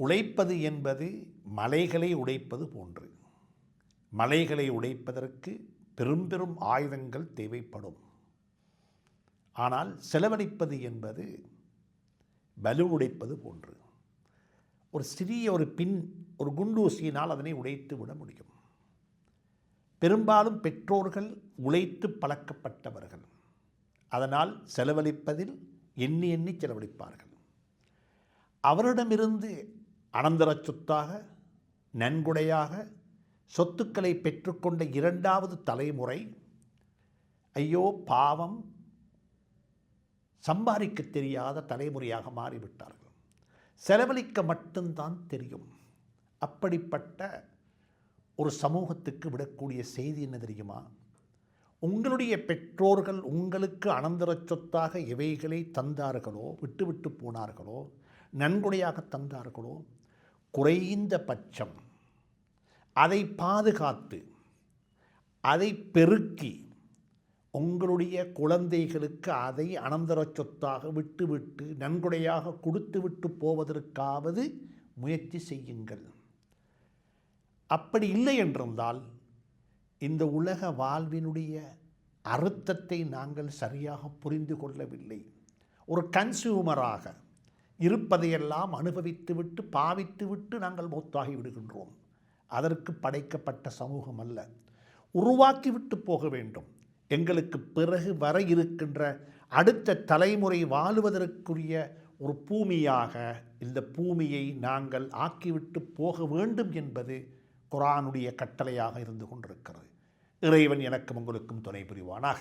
உழைப்பது என்பது மலைகளை உடைப்பது போன்று. மலைகளை உடைப்பதற்கு பெரும் பெரும் ஆயுதங்கள் தேவைப்படும். ஆனால் செலவழிப்பது என்பது பலூன் உடைப்பது போன்று. ஒரு சிறிய ஒரு குண்டூசியினால் அதனை உடைத்து விட முடியும். பெரும்பாலும் பெற்றோர்கள் உழைத்து பழக்கப்பட்டவர்கள். அதனால் செலவழிப்பதில் எண்ணி எண்ணி செலவழிப்பார்கள். அவரிடமிருந்து அனந்தர சொத்தாக, நன்கொடையாக சொத்துக்களை பெற்றுக்கொண்ட இரண்டாவது தலைமுறை ஐயோ பாவம் சம்பாதிக்க தெரியாத தலைமுறையாக மாறிவிட்டார்கள். செலவழிக்க மட்டும்தான் தெரியும். அப்படிப்பட்ட ஒரு சமூகத்துக்கு விடக்கூடிய செய்தி என்ன தெரியுமா? உங்களுடைய பெற்றோர்கள் உங்களுக்கு அனந்தர சொத்தாக எவைகளை தந்தார்களோ, விட்டு போனார்களோ, நன்கொடையாக தந்தார்களோ, குறைந்த பட்சம் அதை பாதுகாத்து அதை பெருக்கி உங்களுடைய குழந்தைகளுக்கு அதை அனந்தர சொத்தாக விட்டு நன்கொடையாக கொடுத்துவிட்டு போவதற்காவது முயற்சி செய்யுங்கள். அப்படி இல்லை என்றிருந்தால் இந்த உலக வாழ்வினுடைய அர்த்தத்தை நாங்கள் சரியாக புரிந்து கொள்ளவில்லை. ஒரு கன்சியூமராக இருப்பதையெல்லாம் அனுபவித்துவிட்டு பாவித்துவிட்டு நாங்கள் மௌத்தாகி விடுகின்றோம். அதற்கு படைக்கப்பட்ட சமூகம் அல்ல. உருவாக்கிவிட்டு போக வேண்டும். எங்களுக்கு பிறகு வர இருக்கின்ற அடுத்த தலைமுறை வாழுவதற்குரிய ஒரு பூமியாக இந்த பூமியை நாங்கள் ஆக்கிவிட்டு போக வேண்டும் என்பது குர்ஆனுடைய கட்டளையாக இருந்து கொண்டிருக்கிறது. இறைவன் எனக்கும் உங்களுக்கும் துணை புரிவானாக.